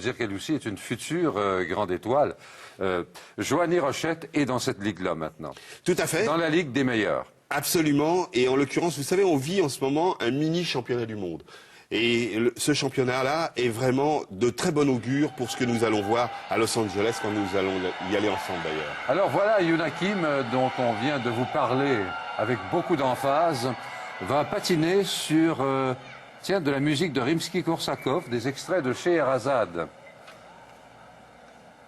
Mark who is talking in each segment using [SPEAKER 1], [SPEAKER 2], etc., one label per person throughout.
[SPEAKER 1] dire qu'elle aussi est une future grande étoile. Joanie Rochette est dans cette ligue-là maintenant.
[SPEAKER 2] Tout à fait.
[SPEAKER 1] Dans la ligue des meilleurs.
[SPEAKER 2] Absolument. Et en l'occurrence, vous savez, on vit en ce moment un mini championnat du monde. Et ce championnat-là est vraiment de très bon augure pour ce que nous allons voir à Los Angeles quand nous allons y aller ensemble d'ailleurs.
[SPEAKER 1] Alors voilà, Yuna Kim, dont on vient de vous parler avec beaucoup d'emphase, va patiner sur de la musique de Rimsky-Korsakov, des extraits de Scheherazade.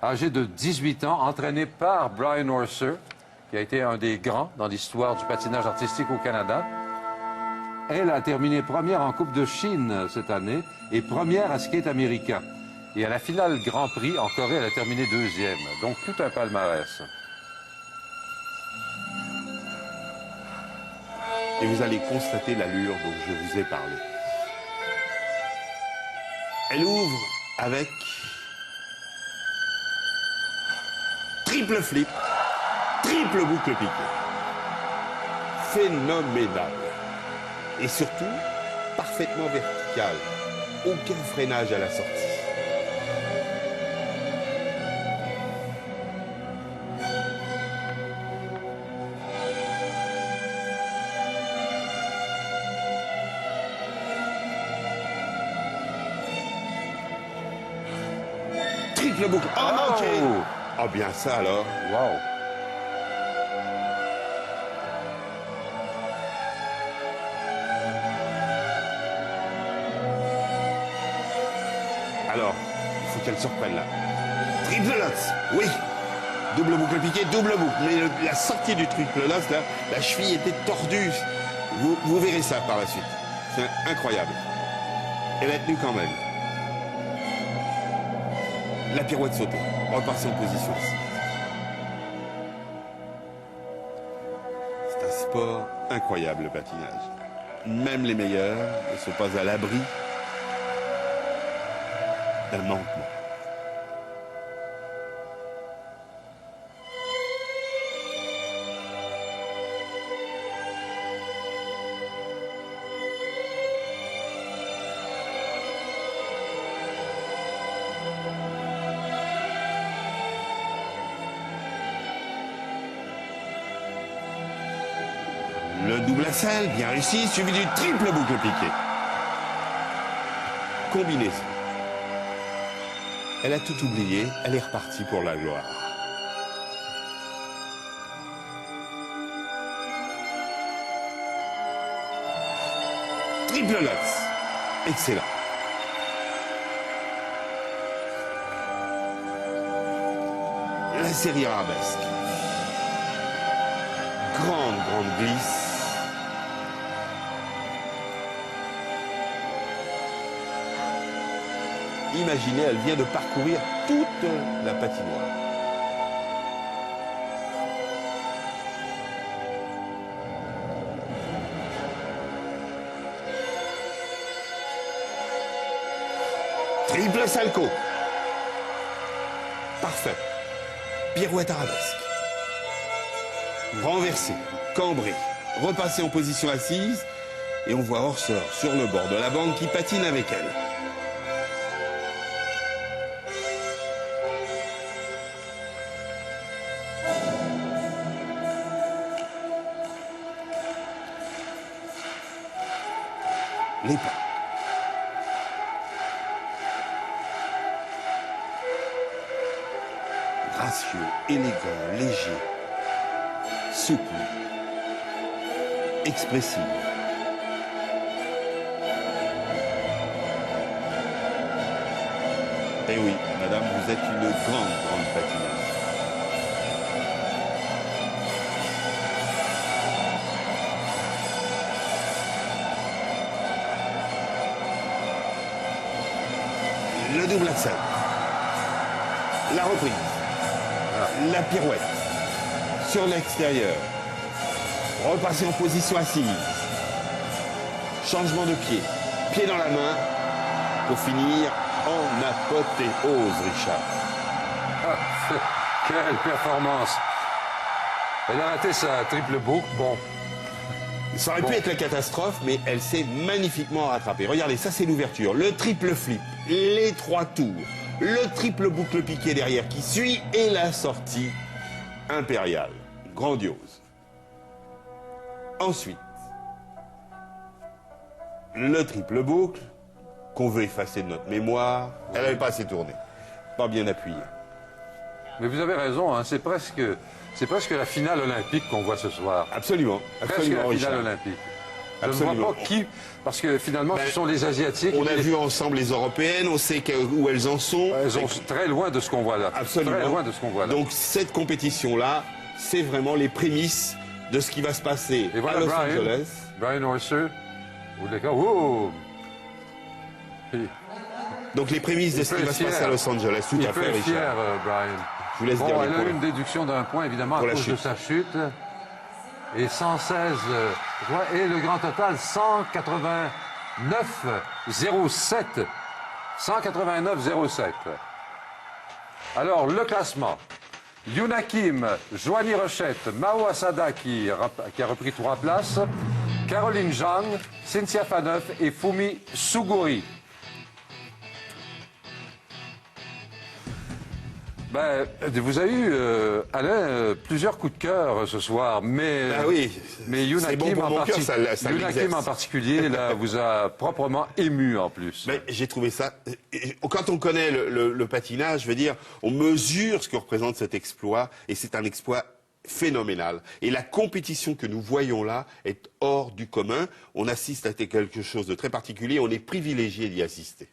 [SPEAKER 1] Âgé de 18 ans, entraîné par Brian Orser, qui a été un des grands dans l'histoire du patinage artistique au Canada. Elle a terminé première en Coupe de Chine cette année et première à Skate America. Et à la finale Grand Prix en Corée, elle a terminé deuxième. Donc tout un palmarès.
[SPEAKER 2] Et vous allez constater l'allure dont je vous ai parlé. Elle ouvre avec triple flip, triple boucle piquée. Phénoménal. Et surtout, parfaitement vertical. Aucun freinage à la sortie. Triple boucle. Oh, manqué. Oh, bien ça alors.
[SPEAKER 1] Wow.
[SPEAKER 2] Alors, il faut qu'elle se reprenne là. Triple lots, oui. Double boucle piquée, double boucle. Mais la sortie du triple lots, là, la cheville était tordue. Vous verrez ça par la suite. C'est incroyable. Elle a tenu quand même. La pirouette sautée. Repasser en position ici. C'est un sport incroyable, le patinage. Même les meilleurs ne sont pas à l'abri d'un manquement. Le double axel, bien réussi, suivi du triple boucle piquée. Combinaison. Elle a tout oublié, elle est repartie pour la gloire. Triple lots. Excellent. La série arabesque. Grande glisse. Imaginez, elle vient de parcourir toute la patinoire. Triple salto. Parfait. Pirouette arabesque. Renversé, cambré, repassé en position assise, et on voit Orser sur le bord de la bande qui patine avec elle. Les pas. Gracieux, élégant, léger, souple, expressif. Eh oui, madame, vous êtes une grande patineuse. Le double axel. La reprise. La pirouette. Sur l'extérieur. Repasser en position assise. Changement de pied. Pied dans la main. Pour finir en apothéose, Richard.
[SPEAKER 1] Ah, quelle performance. Elle a raté sa triple boucle. Bon.
[SPEAKER 2] Ça aurait pu être la catastrophe, mais elle s'est magnifiquement rattrapée. Regardez, ça c'est l'ouverture. Le triple flip. Les 3 tours. le triple boucle piqué derrière qui suit et la sortie impériale. Grandiose. Ensuite, le triple boucle qu'on veut effacer de notre mémoire. Elle n'avait pas assez tourné. Pas bien appuyé.
[SPEAKER 1] Mais vous avez raison, hein, c'est presque la finale olympique qu'on voit ce soir.
[SPEAKER 2] Absolument.
[SPEAKER 1] Presque
[SPEAKER 2] Absolument,
[SPEAKER 1] la finale
[SPEAKER 2] Richard.
[SPEAKER 1] olympique. Je
[SPEAKER 2] Absolument.
[SPEAKER 1] ne vois pas qui, parce que finalement, ce sont les Asiatiques.
[SPEAKER 2] On a
[SPEAKER 1] les-
[SPEAKER 2] vu ensemble les Européennes, on sait où elles en sont.
[SPEAKER 1] Elles sont très loin de ce qu'on voit là.
[SPEAKER 2] Absolument.
[SPEAKER 1] Très loin de ce qu'on voit là.
[SPEAKER 2] Donc cette compétition-là, c'est vraiment les prémices de ce qui va se passer
[SPEAKER 1] Et voilà
[SPEAKER 2] à Los
[SPEAKER 1] Brian,
[SPEAKER 2] Angeles.
[SPEAKER 1] Brian Orser. Ou les gars, oh! Il
[SPEAKER 2] Donc les prémices de ce
[SPEAKER 1] peut
[SPEAKER 2] qui va
[SPEAKER 1] être
[SPEAKER 2] se passer
[SPEAKER 1] fier.
[SPEAKER 2] à Los Angeles, tout à
[SPEAKER 1] peut
[SPEAKER 2] fait,
[SPEAKER 1] être fier,
[SPEAKER 2] Richard.
[SPEAKER 1] Brian.
[SPEAKER 2] Je vous laisse dire
[SPEAKER 1] Bon,
[SPEAKER 2] les
[SPEAKER 1] elle a
[SPEAKER 2] points.
[SPEAKER 1] eu une déduction d'un point, évidemment, à
[SPEAKER 2] Pour la
[SPEAKER 1] cause de
[SPEAKER 2] chute.
[SPEAKER 1] sa chute. Et 116 points. Et le grand total, 189,07. 189,07. Alors, le classement. Yuna Kim, Joanie Rochette, Mao Asada qui a repris 3 places, Caroline Zhang, Cynthia Faneuf et Fumi Suguri. Ben, vous avez eu, Alain, plusieurs coups de cœur ce soir, mais,
[SPEAKER 2] Ah oui,
[SPEAKER 1] mais Yuna
[SPEAKER 2] c'est bon
[SPEAKER 1] Kim,
[SPEAKER 2] pour mon cœur, ça
[SPEAKER 1] Yuna
[SPEAKER 2] l'exerce.
[SPEAKER 1] Kim en particulier là, vous a proprement ému en plus.
[SPEAKER 2] Mais j'ai trouvé ça. Quand on connaît le patinage, je veux dire, on mesure ce que représente cet exploit, et c'est un exploit phénoménal. Et la compétition que nous voyons là est hors du commun. On assiste à quelque chose de très particulier, on est privilégié d'y assister.